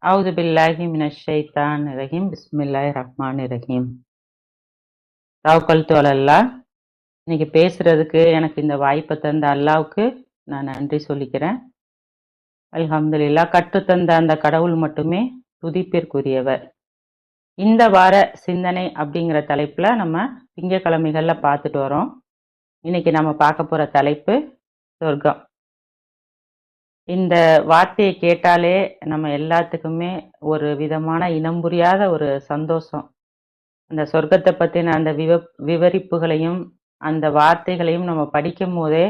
அவுது பில்லாஹி மினஷ் ஷைத்தானிர் ரஜீம். பிஸ்மில்லாஹிர் ரஹ்மானிர் ரஹீம். தவக்கல்து அலல்லாஹ். இன்னைக்கு பேசுறதுக்கு எனக்கு இந்த வாய்ப்பை தந்த அல்லாவுக்கு நான் நன்றி சொல்லிக்கிறேன். அல்ஹம்துலில்லாஹ். கற்றுத்தந்த அந்த கடவுள் மட்டுமே துதிப்பிற்குரியவர். இந்த வார சிந்தனை அப்படிங்கிற தலைப்புல நம்ம திங்கட்கிழமைகள்ல பார்த்துட்டு வரோம். இன்னைக்கு நம்ம பார்க்க போற தலைப்பு சொர்க்கம். இந்த வார்த்தையை கேட்டாலே நம்ம எல்லாத்துக்குமே ஒரு விதமான இனம் புரியாத ஒரு சந்தோஷம். அந்த சொர்க்கத்தை பத்தின அந்த விவரிப்புகளையும் அந்த வார்த்தைகளையும் நம்ம படிக்கும் போதே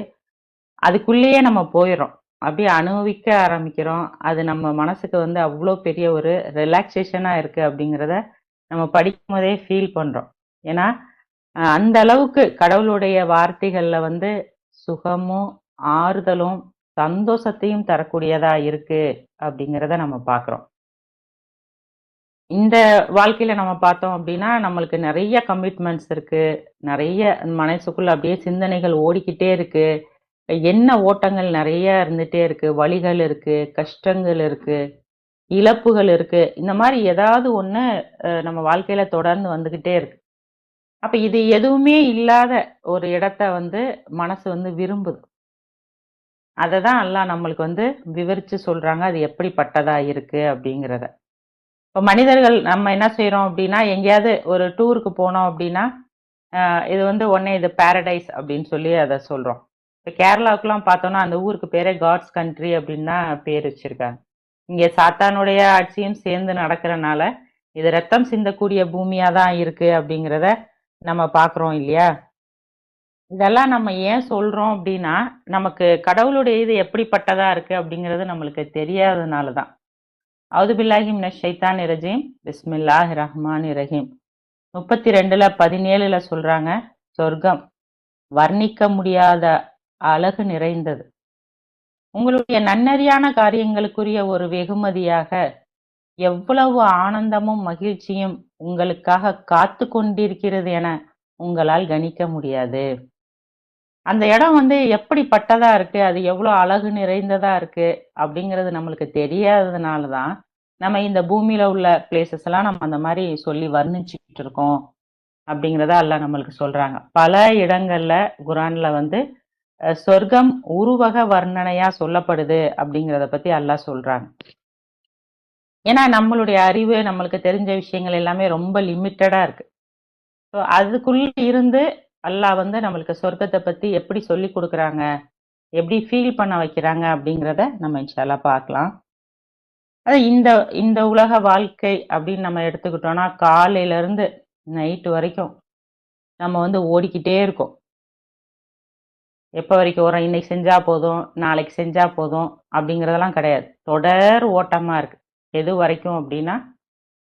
அதுக்குள்ளேயே நம்ம போயிடுறோம். அப்படியே அனுபவிக்க ஆரம்பிக்கிறோம். அது நம்ம மனசுக்கு வந்து அவ்வளோ பெரிய ஒரு ரிலாக்ஸேஷனா இருக்கு அப்படிங்கிறத நம்ம படிக்கும் போதே ஃபீல் பண்றோம். ஏன்னா அந்த அளவுக்கு கடவுளுடைய வார்த்தைகள்ல வந்து சுகமும் ஆறுதலும் சந்தோஷத்தையும் தரக்கூடியதா இருக்கு அப்படிங்கிறத நம்ம பார்க்குறோம். இந்த வாழ்க்கையில நம்ம பார்த்தோம் அப்படின்னா நம்மளுக்கு நிறைய கமிட்மெண்ட்ஸ் இருக்கு. நிறைய மனசுக்குள்ள அப்படியே சிந்தனைகள் ஓடிக்கிட்டே இருக்கு. என்ன ஓட்டங்கள் நிறைய இருந்துட்டே இருக்கு. வலிகள் இருக்கு, கஷ்டங்கள் இருக்கு, இழப்புகள் இருக்கு. இந்த மாதிரி ஏதாவது ஒண்ணு நம்ம வாழ்க்கையில தொடர்ந்து வந்துகிட்டே இருக்கு. அப்ப இது எதுவுமே இல்லாத ஒரு இடத்த வந்து மனசு வந்து விரும்புது. அததான் அல்லாஹ் நம்மளுக்கு வந்து விவரிச்சு சொல்றாங்க. அது எப்படிப்பட்டதா இருக்கு அப்படிங்கிறத. இப்ப மனிதர்கள் நம்ம என்ன செய்றோம் அப்படின்னா, எங்கேயாவது ஒரு டூருக்கு போனோம் அப்படின்னா, இது வந்து உடனே இது பாரடைஸ் அப்படின்னு சொல்லி அதை சொல்றோம். இப்ப கேரளாவுக்குலாம் பார்த்தோம்னா அந்த ஊருக்கு பேரே காட்ஸ் கண்ட்ரி அப்படின்னு தான் பேர் வச்சிருக்காங்க. இங்க சாத்தானுடைய ஆட்சியும் சேர்ந்து நடக்கிறனால இது ரத்தம் சிந்தக்கூடிய பூமியா தான் இருக்கு அப்படிங்கிறத நம்ம பார்க்குறோம் இல்லையா? இதெல்லாம் நம்ம ஏன் சொல்றோம் அப்படின்னா, நமக்கு கடவுளுடைய இது எப்படிப்பட்டதா இருக்கு அப்படிங்கிறது நம்மளுக்கு தெரியாததுனால தான். அவுது பில்லாஹி மினஷ் ஷைத்தானிர் ரஜீம். பிஸ்மில்லாஹிர் ரஹ்மானிர் ரஹீம். 32ல 17ல சொல்றாங்க, சொர்க்கம் வர்ணிக்க முடியாத அழகு நிறைந்தது. உங்களுடைய நன்னறியான காரியங்களுக்குரிய ஒரு வெகுமதியாக எவ்வளவு ஆனந்தமும் மகிழ்ச்சியும் உங்களுக்காக காத்து கொண்டிருக்கிறது என உங்களால் கணிக்க முடியாது. அந்த இடம் வந்து எப்படிப்பட்டதா இருக்கு, அது எவ்வளவு அழகு நிறைந்ததா இருக்கு அப்படிங்கிறது நம்மளுக்கு தெரியாததுனால தான் நம்ம இந்த பூமியில உள்ள பிளேசஸ் எல்லாம் நம்ம அந்த மாதிரி சொல்லி வர்ணிச்சுக்கிட்டு இருக்கோம் அப்படிங்கிறத அல்லாஹ் நம்மளுக்கு சொல்றாங்க. பல இடங்கள்ல குரான்ல வந்து சொர்க்கம் உருவக வர்ணனையா சொல்லப்படுது அப்படிங்கிறத பத்தி அல்லாஹ் சொல்றாங்க. ஏன்னா நம்மளுடைய அறிவு நம்மளுக்கு தெரிஞ்ச விஷயங்கள் எல்லாமே ரொம்ப லிமிட்டடா இருக்கு. ஸோ அதுக்குள்ள இருந்து அல்லாஹ் வந்து நம்மளுக்கு சொர்க்கத்தை பத்தி எப்படி சொல்லி கொடுக்குறாங்க, எப்படி ஃபீல் பண்ண வைக்கிறாங்க அப்படிங்கிறத நம்ம இன்ஷா அல்லாஹ் பார்க்கலாம். அது இந்த இந்த உலக வாழ்க்கை அப்படின்னு நம்ம எடுத்துக்கிட்டோம்னா காலையில இருந்து நைட்டு வரைக்கும் நம்ம வந்து ஓடிக்கிட்டே இருக்கோம். எப்போ வரைக்கும் வரோம், இன்னைக்கு செஞ்சா போதும், நாளைக்கு செஞ்சா போதும் அப்படிங்கிறதெல்லாம் கிடையாது. தொடர் ஓட்டமா இருக்கு. எது வரைக்கும் அப்படின்னா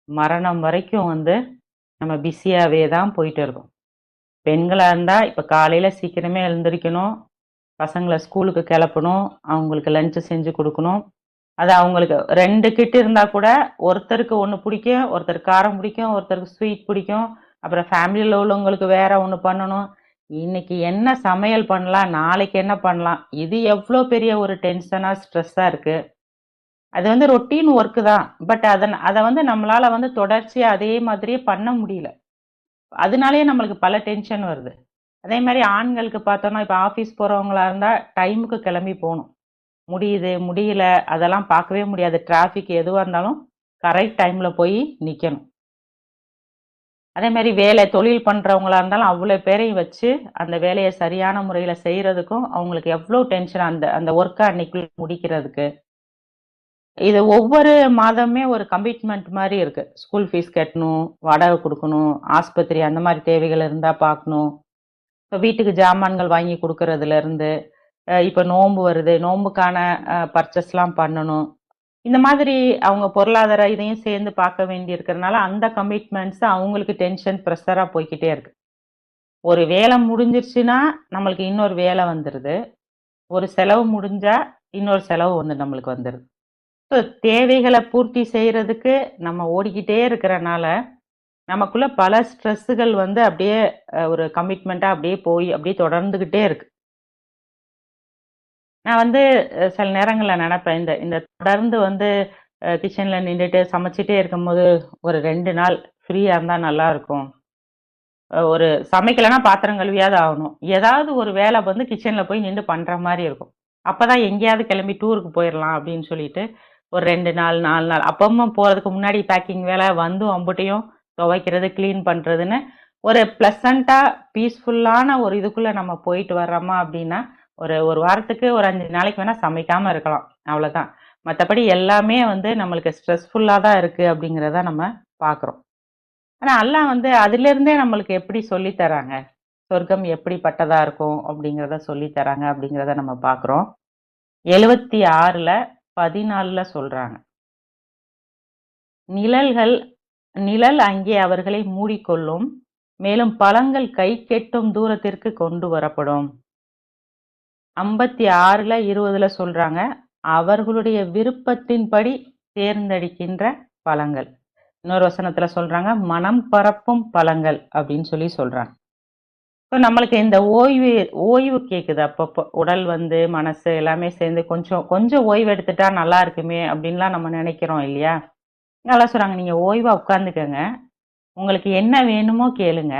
மரணம் வரைக்கும் வந்து நம்ம பிஸியாவே தான் போயிட்டு இருக்கோம். பெண்களா இருந்தா இப்ப காலையில சீக்கிரமே எழுந்திரிக்கணும், பசங்களை ஸ்கூலுக்கு கிளப்பணும், அவங்களுக்கு லஞ்ச் செஞ்சு கொடுக்கணும். அது அவங்களுக்கு 2 கிட் இருந்தா கூட ஒருத்தருக்கு ஒண்ணு பிடிக்கும், ஒருத்தருக்கு காரம் பிடிக்கும், ஒருத்தருக்கு ஸ்வீட் பிடிக்கும். அப்புறம் ஃபேமிலியில உள்ளவங்களுக்கு வேற ஒண்ணு பண்ணணும். இன்னைக்கு என்ன சமையல் பண்ணலாம், நாளைக்கு என்ன பண்ணலாம், இது எவ்வளோ பெரிய ஒரு டென்ஷனா ஸ்ட்ரெஸ்ஸா இருக்கு. அது வந்து ரொட்டீன் ஒர்க் தான். பட் அதை வந்து நம்மளால வந்து தொடர்ச்சியா அதே மாதிரியே பண்ண முடியல. அதனாலேயே நம்மளுக்கு பல டென்ஷன் வருது. அதே மாதிரி ஆண்களுக்கு பார்த்தோம்னா இப்ப ஆபீஸ் போறவங்களா இருந்தா டைமுக்கு கிளம்பி போகணும். முடியுது முடியல அதெல்லாம் பார்க்கவே முடியாது. டிராஃபிக் எதுவா இருந்தாலும் கரெக்ட் டைம்ல போய் நிக்கணும். அதே மாதிரி வேலை தொழில் பண்றவங்களா இருந்தாலும் அவ்வளவு பேரையும் வச்சு அந்த வேலையை சரியான முறையில செய்யறதுக்கும் அவங்களுக்கு எவ்வளவு டென்ஷன் அந்த அந்த ஒர்க்கை அன்னைக்குள்ள முடிக்கிறதுக்கு. இது ஒவ்வொரு மாதமே ஒரு கமிட்மெண்ட் மாதிரி இருக்கு. ஸ்கூல் ஃபீஸ் கட்டணும், வாடகை கொடுக்கணும், ஆஸ்பத்திரி அந்த மாதிரி தேவைகள் இருந்தா பார்க்கணும். இப்போ வீட்டுக்கு ஜாமான்கள் வாங்கி கொடுக்கறதுல இருந்து இப்போ நோன்பு வருது, நோன்புக்கான பர்ச்சேஸ்லாம் பண்ணணும். இந்த மாதிரி அவங்க பொருளாதார இதையும் சேர்ந்து பார்க்க வேண்டி இருக்கிறதுனால அந்த கமிட்மெண்ட்ஸ் அவங்களுக்கு டென்ஷன் ப்ரெஷரா போய்க்கிட்டே இருக்கு. ஒரு வேலை முடிஞ்சிருச்சுன்னா நம்மளுக்கு இன்னொரு வேலை வந்துடுது. ஒரு செலவு முடிஞ்சா இன்னொரு செலவு வந்து நம்மளுக்கு வந்துடுது. ஸோ தேவைகளை பூர்த்தி செய்யறதுக்கு நம்ம ஓடிக்கிட்டே இருக்கிறனால நமக்குள்ள பல ஸ்ட்ரெஸ்ஸுகள் வந்து அப்படியே ஒரு கமிட்மெண்ட்டா அப்படியே போய் அப்படியே தொடர்ந்துகிட்டே இருக்கு. நான் வந்து சில நேரங்கள்ல நினைப்பேன், இந்த இந்த தொடர்ந்து வந்து கிச்சன்ல நின்னுட்டு சமைச்சுட்டே இருக்கும்போது, ஒரு 2 நாள் ஃப்ரீயா இருந்தா நல்லாருக்கும். ஒரு சமைக்கலன்னா பாத்திரம் கழுவியாவது ஆகணும். ஏதாவது ஒரு வேலை வந்து கிச்சன்ல போய் நின்னு பண்ற மாரி இருக்கும். அப்பதான் எங்கேயாவது கிளம்பி டூருக்கு போயிரலாம் அப்படின்னு சொல்லிட்டு, ஒரு 2 நாள், 4 நாள் அப்பவும் போறதுக்கு முன்னாடி பேக்கிங் வேலை, வந்தும் அம்புட்டையும் துவைக்கிறது, கிளீன் பண்றதுன்னு ஒரு பிளசன்ட்டா, பீஸ்ஃபுல்லான ஒரு இதுக்குள்ள நம்ம போயிட்டு வர்றோமா அப்படின்னா, ஒரு 1 வாரத்துக்கு ஒரு 5 நாளைக்கு வேணா சமைக்காம இருக்கலாம். அவ்வளோதான். மத்தபடி எல்லாமே வந்து நம்மளுக்கு ஸ்ட்ரெஸ்ஃபுல்லா தான் இருக்கு அப்படிங்கிறத நம்ம பார்க்குறோம். ஆனா அல்லாஹ் வந்து அதிலிருந்தே நம்மளுக்கு எப்படி சொல்லி தராங்க? சொர்க்கம் எப்படிப்பட்டதா இருக்கும் அப்படிங்கிறத சொல்லி தராங்க அப்படிங்கிறத நம்ம பார்க்குறோம். 76ல 14ல சொல்றாங்க. நிழல்கள் நிழல் அங்கே அவர்களை மூடிக்கொள்ளும். மேலும் பழங்கள் கைக்கெட்டும் தூரத்திற்கு கொண்டு வரப்படும். 56ல 20ல சொல்றாங்க. அவர்களுடைய விருப்பத்தின்படி தேர்ந்தெடுக்கின்ற பழங்கள். இன்னொரு வசனத்துல சொல்றாங்க, மனம் பரப்பும் பழங்கள் அப்படின்னு சொல்லி சொல்றாங்க. இப்ப நம்மளுக்கு இந்த ஓய்வு ஓய்வு கேக்குது அப்பப்போ. உடல் வந்து, மனசு எல்லாமே சேர்ந்து கொஞ்சம் கொஞ்சம் ஓய்வு எடுத்துட்டா நல்லா இருக்குமே அப்படின்லாம் நம்ம நினைக்கிறோம் இல்லையா? நல்லா சொல்றாங்க, நீங்க ஓய்வா உட்கார்ந்துக்கங்க. உங்களுக்கு என்ன வேணுமோ கேளுங்க.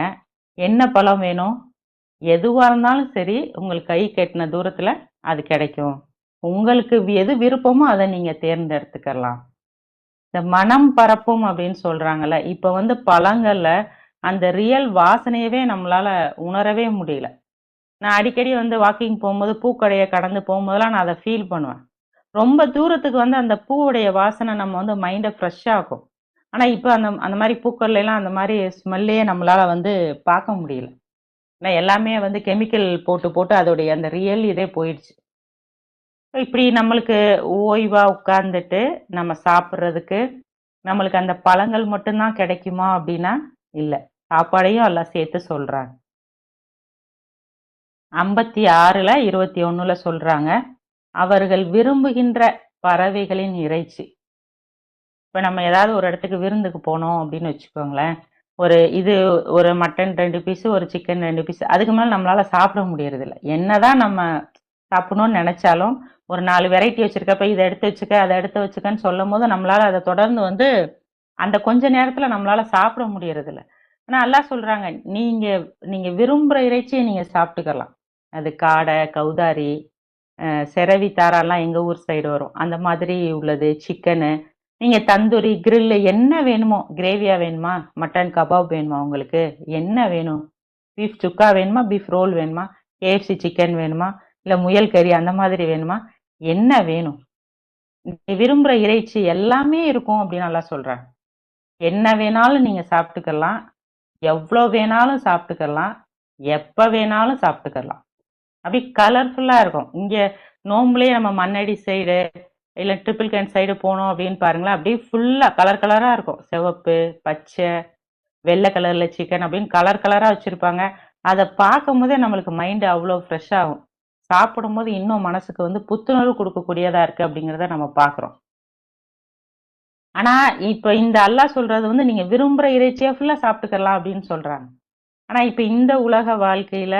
என்ன பழம் வேணும்? எதுவா இருந்தாலும் சரி, உங்களுக்கு கை கெட்டின தூரத்துல அது கிடைக்கும். உங்களுக்கு எது விருப்பமோ அத நீங்க தேர்ந்தெடுத்துக்கலாம். இந்த மனம் பரப்பும் அப்படின்னு சொல்றாங்கல்ல, இப்ப வந்து பழங்கள்ல அந்த ரியல் வாசனையவே நம்மளால உணரவே முடியல. நான் அடிக்கடி வந்து வாக்கிங் போம்போது, பூக்கடைய கடந்து போம்போதெல்லாம் நான் அத ஃபீல் பண்ணுவேன். ரொம்ப தூரத்துக்கு வந்து அந்த பூவுடைய வாசனை நம்ம வந்து மைண்ட ஃப்ரெஷ் ஆக்கும். ஆனா, இப்ப அந்த அந்த மாரி பூக்கள்லாம் அந்த மாரி ஸ்மெல்லையே நம்மளால வந்து பார்க்க முடியல. ஏன்னா எல்லாமே வந்து கெமிக்கல் போட்டு, போட்டு அதோடைய அந்த ரியல் இதே போயிடுச்சு. இப்படி நம்மளுக்கு ஓய்வா உட்கார்ந்துட்டு, நம்ம சாப்பிடுறதுக்கு, நம்மளுக்கு அந்த பழங்கள் மட்டும் தான் கிடைக்குமா அப்படின்னா, இல்ல. சாப்பாடையும் எல்லாம் சேர்த்து சொல்றாங்க. 56ல 21ல சொல்றாங்க. அவர்கள் விரும்புகின்ற பறவைகளின் இறைச்சி. இப்ப நம்ம ஏதாவது ஒரு இடத்துக்கு விருந்துக்கு போனோம் அப்படின்னு வச்சுக்கோங்களேன். இது ஒரு மட்டன் 2 பீஸு, ஒரு சிக்கன் 2 பீஸ். அதுக்கு மேல நம்மளால சாப்பிட முடியறதில்ல. என்னதான் நம்ம சாப்பிடணும்னு நெனைச்சாலும், ஒரு 4 வெரைட்டி வச்சிருக்கப்ப இத எடுத்து வச்சுக்க, அத எடுத்து வச்சுக்கன்னு சொல்லும்போது, நம்மளால அத தொடர்ந்து வந்து அந்த கொஞ்ச நேரத்துல நம்மளால சாப்பிட முடியறதில்ல. ஆனா அல்லாஹ் சொல்றாங்க, நீங்க நீங்க விரும்புற இறைச்சிய நீங்க சாப்பிட்டுக்கலாம். அது காடை, கௌதாரி, செரவி தாராலாம் எங்க ஊர் சைடு வரும். அந்த மாதிரி உள்ளது, சிக்கனு. நீங்க தந்தூரி, கிரில் என்ன வேணுமோ, கிரேவியா வேணுமா? மட்டன் கபாப் வேணுமா உங்களுக்கு? என்ன வேணும்? பீஃப் சுக்கா வேணுமா? பீஃப் ரோல் வேணுமா? KFC சிக்கன் வேணுமா? இல்ல முயல் கறி அந்த மாதிரி வேணுமா? என்ன வேணும்? நீ விரும்புற இறைச்சி எல்லாமே இருக்கும் அப்படின்னு அல்லாஹ் சொல்றாங்க. என்ன வேணாலும் நீங்க சாப்பிட்டுக்கலாம். எவ்வளோ வேணாலும் சாப்பிட்டுக்கலாம். எப்ப வேணாலும் சாப்பிட்டுக்கலாம். அப்படி கலர்ஃபுல்லா இருக்கும். இங்க நோம்புலயே நம்ம மண்ணடி சைடு, இல்ல ட்ரிபிள் கேன் சைடு போனோம் அப்படின்னு பாருங்களேன், அப்படியே ஃபுல்லா கலர் கலரா இருக்கும். சிவப்பு, பச்சை, வெள்ளை கலர்ல சிக்கன் அப்படின்னு கலர் கலரா வச்சிருப்பாங்க. அத பார்க்கும்போதே நம்மளுக்கு மைண்ட் அவ்வளோ ஃப்ரெஷ் ஆகும். சாப்பிடும்போது இன்னும் மனசுக்கு வந்து புத்துணர்வு குடுக்கக்கூடியதா இருக்கு அப்படிங்கிறத நம்ம பார்க்குறோம். ஆனா, இப்ப இந்த அல்லாஹ் சொல்றது வந்து நீங்க விரும்புற இறைச்சிய ஃபுல்லா சாப்பிட்டுக்கலாம் அப்படின்னு சொல்றாங்க. ஆனா, இப்ப இந்த உலக வாழ்க்கையில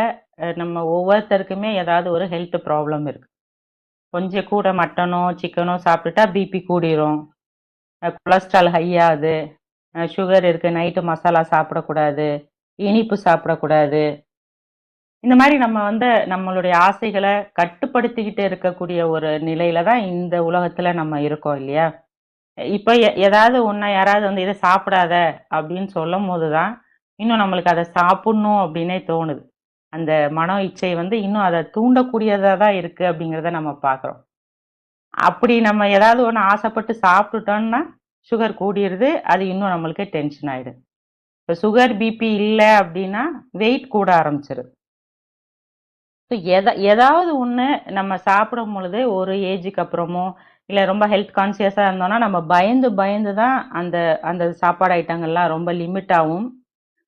நம்ம ஒவ்வொருத்தருக்குமே ஏதாவது ஒரு ஹெல்த் ப்ராப்ளம் இருக்கு. கொஞ்சம் கூட மட்டனோ, சிக்கனோ சாப்பிட்டுட்டா பிபி கூடிரும். கொலஸ்ட்ரால் ஹை ஆகுது. சுகர் இருக்கு. நைட்டு மசாலா சாப்பிடக்கூடாது. இனிப்பு சாப்பிடக்கூடாது. இந்த மாரி நம்ம வந்து நம்மளுடைய ஆசைகள கட்டுப்படுத்திக்கிட்டு இருக்கக்கூடிய ஒரு நிலையில தான் இந்த உலகத்துல நம்ம இருக்கோம் இல்லையா? இப்ப ஏதாவது ஒண்ண யாராவது வந்து இத சாப்பிடாத அப்படின்னு சொல்லும்போது தான், இன்னும் நம்மளுக்கு அத சாப்பிடணும் அப்படின்னே தோணுது. அந்த மனோ இச்சை வந்து இன்னும் அத தூண்டக்கூடியதா தான் இருக்கு அப்படிங்கிறத நம்ம பார்க்குறோம். அப்படி நம்ம ஏதாவது ஒண்ணு ஆசைப்பட்டு சாப்பிட்டுட்டோம்னா, சுகர் கூடிருது. அது இன்னும் நம்மளுக்கு டென்ஷன் ஆயிடுது. இப்ப சுகர், பிபி இல்ல அப்படின்னா, வெயிட் கூட ஆரம்பிச்சுருது. ஏதாவது ஒண்ணு நம்ம சாப்பிடும் பொழுது ஒரு ஏஜுக்கு அப்புறமோ, இல்ல ரொம்ப ஹெல்த் கான்ஷியஸா இருந்தோம்னா, நம்ம பயந்து பயந்து தான் அந்த அந்த சாப்பாடு ஐட்டங்கள்லாம் ரொம்ப லிமிட்டாவும்,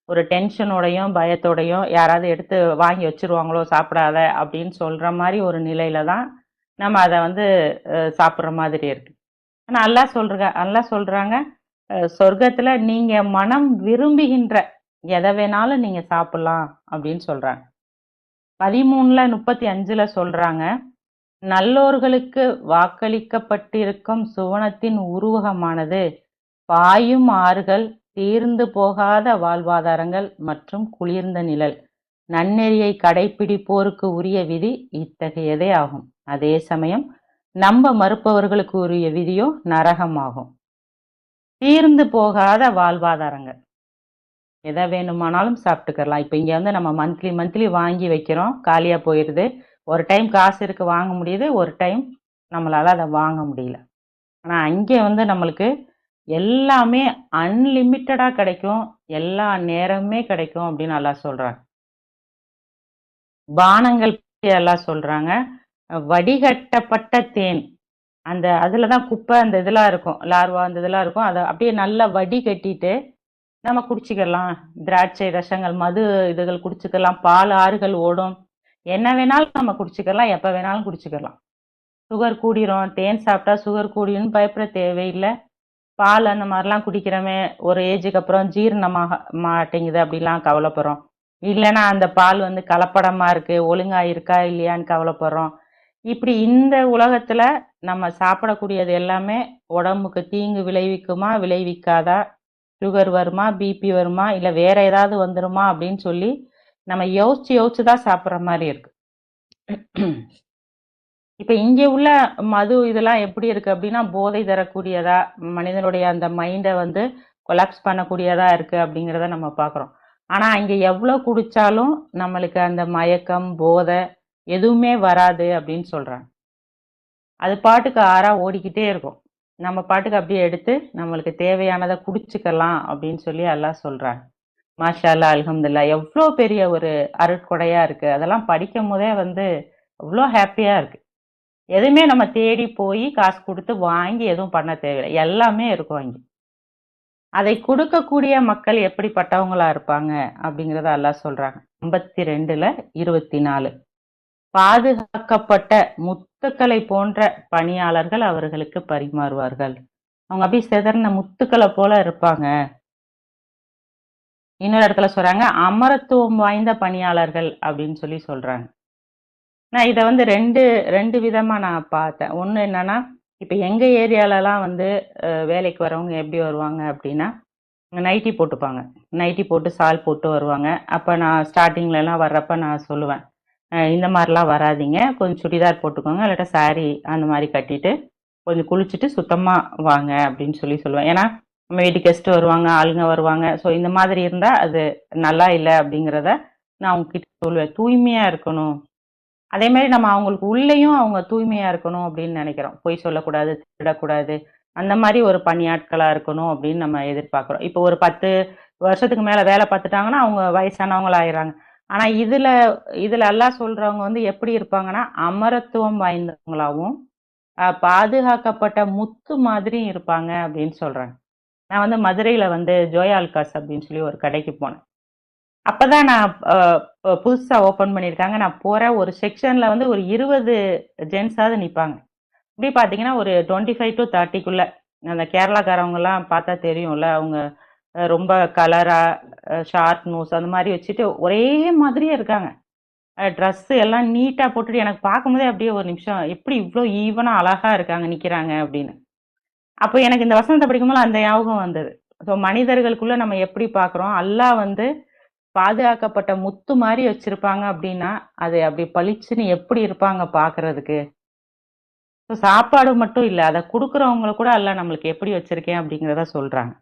ஒரு டென்ஷனோடையும், பயத்தோடையும் யாராவது எடுத்து வாங்கி வச்சுருவாங்களோ சாப்பிடாத அப்படின்னு சொல்ற மாரி ஒரு நிலையில தான் நம்ம அத வந்து சாப்பிடுற மாதிரி இருக்கு. ஆனா அல்லாஹ் சொல்றாங்க, சொர்க்கத்துல நீங்க மனம் விரும்புகின்ற எத வேணாலும் நீங்க சாப்பிடலாம் அப்படின்னு சொல்றாங்க. 13ல 35ல சொல்றாங்க. நல்லோர்களுக்கு வாக்களிக்கப்பட்டிருக்கும் சுவனத்தின் உருவகமானது பாயும் ஆறுகள், தீர்ந்து போகாத வாழ்வாதாரங்கள் மற்றும் குளிர்ந்த நிழல். நன்னெறியை கடைப்பிடிப்போருக்கு உரிய விதி இத்தகையதே ஆகும். அதே சமயம் நம்ப மறுப்பவர்களுக்கு உரிய விதியோ நரகமாகும். தீர்ந்து போகாத வாழ்வாதாரங்கள். எதை வேணுமானாலும் சாப்பிட்டுக்கலாம். இப்ப இங்க வந்து நம்ம மந்த்லி வாங்கி வைக்கிறோம், காலியா போயிருது. ஒரு டைம் காசு இருக்கு வாங்க முடியுது, ஒரு டைம் நம்மளால அதை வாங்க முடியல. ஆனா அங்கே வந்து நம்மளுக்கு எல்லாமே அன்லிமிட்டடா கிடைக்கும், எல்லா நேரமுமே கிடைக்கும் அப்படின்னு அல்லாஹ் சொல்றாங்க. பானங்கள் பத்தி அல்லாஹ் சொல்றாங்க, வடிகட்டப்பட்ட தேன். அந்த அதுலதான் குப்பை அந்த இதெல்லாம் இருக்கும், லார்வா அந்த இதெல்லாம் இருக்கும். அதை அப்படியே நல்லா வடிகட்டிட்டு நம்ம குடிச்சுக்கலாம். திராட்சை ரசங்கள், மது இதுகள் குடிச்சுக்கலாம், பால் ஆறுகள் ஓடும். என்ன வேணாலும் நம்ம குடிச்சுக்கலாம், எப்ப வேணாலும் குடிச்சுக்கலாம். சுகர் கூடிரும், தேன் சாப்பிட்டா சுகர் கூடிரும்னு பயப்பட தேவையில்லை. பால் அந்த மாதிரிலாம் குடிக்கிறோமே, ஒரு ஏஜுக்கு அப்புறம் ஜீரணமாக மாட்டேங்குது அப்படிலாம் கவலைப்படுறோம். இல்லைன்னா அந்த பால் வந்து கலப்படமா இருக்கு, ஒழுங்கா இருக்கா இல்லையான்னு கவலைப்படுறோம். இப்படி இந்த உலகத்துல நம்ம சாப்பிடக்கூடியது எல்லாமே உடம்புக்கு தீங்கு விளைவிக்குமா விளைவிக்காதா, சுகர் வருமா பிபி வருமா இல்ல வேற ஏதாவது வந்துருமா அப்படின்னு சொல்லி நம்ம யோசிச்சு யோசிச்சு தான் சாப்பிட்ற மாதிரி இருக்கு. இப்ப இங்க உள்ள மது இதெல்லாம் எப்படி இருக்கு அப்படின்னா, போதை தரக்கூடியதா, மனிதனுடைய அந்த மைண்டை வந்து கொலாப்ஸ் பண்ணக்கூடியதா இருக்கு அப்படிங்கிறத நம்ம பார்க்குறோம். ஆனா இங்க எவ்வளவு குடிச்சாலும் நம்மளுக்கு அந்த மயக்கம், போதை எதுவுமே வராது அப்படின்னு சொல்றாங்க. அது பாட்டுக்கு ஆறா ஓடிக்கிட்டே இருக்கும். நம்ம பாட்டுக்கு அப்படியே எடுத்து நம்மளுக்கு தேவையானதை குடிச்சுக்கலாம் அப்படின்னு சொல்லி அல்லாஹ் சொல்றாங்க. மாஷா அல்லாஹ், அல்ஹம்துலில்லாஹ். எவ்வளோ பெரிய ஒரு அருட்கொடையா இருக்கு. அதெல்லாம் படிக்கும் போதே வந்து அவ்வளோ ஹாப்பியா இருக்கு. எதுவுமே நம்ம தேடி போய் காசு கொடுத்து வாங்கி எதுவும் பண்ண தேவையில்லை, எல்லாமே இருக்கும் அங்கே. அதை கொடுக்கக்கூடிய மக்கள் எப்படிப்பட்டவங்களா இருப்பாங்க அப்படிங்கிறத அல்லாஹ் சொல்றாங்க. 52:24. பாதுகாக்கப்பட்ட முத்துக்களை போன்ற பணியாளர்கள் அவர்களுக்கு பரிமாறுவார்கள். அவங்க அப்படியே செதறின முத்துக்களை போல இருப்பாங்க. இன்னொரு இடத்துல சொல்றாங்க, அமரத்துவம் வாய்ந்த பணியாளர்கள் அப்படின்னு சொல்லி சொல்றாங்க. நான் இதை வந்து ரெண்டு விதமா நான் பார்த்தேன். ஒண்ணு என்னன்னா, இப்ப எங்க ஏரியாலலாம் வந்து வேலைக்கு வரவங்க எப்படி வருவாங்க அப்படின்னா, நைட்டி போட்டுப்பாங்க. நைட்டி போட்டு சால் போட்டு வருவாங்க. அப்ப நான் ஸ்டார்டிங்ல எல்லாம் வர்றப்ப நான் சொல்லுவேன், இந்த மாதிரிலாம் வராதீங்க, கொஞ்சம் சுடிதார் போட்டுக்கோங்க, இல்லாட்டா saree அந்த மாதிரி கட்டிட்டு கொஞ்சம் குளிச்சுட்டு சுத்தமா வாங்க அப்படின்னு சொல்லி சொல்லுவேன். ஏன்னா நம்ம வீட்டுக்கு கெஸ்ட் வருவாங்க, ஆளுங்க வருவாங்க. ஸோ இந்த மாதிரி இருந்தா அது நல்லா இல்லை அப்படிங்கிறத நான் அவங்க கிட்ட சொல்லுவேன். தூய்மையா இருக்கணும். அதே மாதிரி நம்ம அவங்களுக்கு உள்ளேயும் அவங்க தூய்மையா இருக்கணும் அப்படின்னு நினைக்கிறோம். பொய் சொல்லக்கூடாது, திருடக்கூடாது, அந்த மாதிரி ஒரு பணியாட்களா இருக்கணும் அப்படின்னு நம்ம எதிர்பார்க்கிறோம். இப்போ ஒரு 10 வருஷத்துக்கு மேல வேலை பார்த்துட்டாங்கன்னா அவங்க வயசானவங்களா ஆயிடுறாங்க. ஆனா இதுல எல்லாம் சொல்றவங்க வந்து எப்படி இருப்பாங்கன்னா, அமரத்துவம் வாய்ந்தவங்களாவும் பாதுகாக்கப்பட்ட முத்து மாதிரியும் இருப்பாங்க அப்படின்னு சொல்றாங்க. நான் வந்து மதுரையில வந்து ஜோயால்காஸ் அப்படின்னு சொல்லி ஒரு கடைக்கு போனேன். அப்பதான் நான் புதுசா ஓபன் பண்ணியிருக்காங்க. நான் போறேன், ஒரு செக்ஷன்ல வந்து ஒரு 20 ஜென்ஸாவது நிப்பாங்க. இப்படி பாத்தீங்கன்னா ஒரு 25 to 30க்குள்ள. அந்த கேரளாக்காரவங்க எல்லாம் பார்த்தா தெரியும்ல, அவங்க ரொம்ப கலரா ஷார்ட் நோஸ் அந்த மாதிரி வச்சுட்டு ஒரே மாதிரியே இருக்காங்க. ட்ரெஸ் எல்லாம் நீட்டா போட்டுட்டு எனக்கு பார்க்கும்போதே அப்படியே ஒரு நிமிஷம், எப்படி இவ்வளோ ஈவனா அழகா இருக்காங்க நிக்கிறாங்க அப்படின்னு. அப்போ எனக்கு இந்த வசனத்தை படிக்கும்போது அந்த ஞாபகம் வந்தது. ஸோ மனிதர்களுக்குள்ள நம்ம எப்படி பார்க்குறோம், அல்லாஹ் வந்து பாதுகாக்கப்பட்ட முத்து மாதிரி வச்சிருப்பாங்க அப்படின்னா, அது அப்படி பளிச்சுன்னு எப்படி இருப்பாங்க பார்க்கறதுக்கு. ஸோ சாப்பாடு மட்டும் இல்ல, அதை கொடுக்குறவங்கள கூட அல்லாஹ் நம்மளுக்கு எப்படி வச்சிருக்கேன் அப்படிங்கிறத சொல்றாங்க.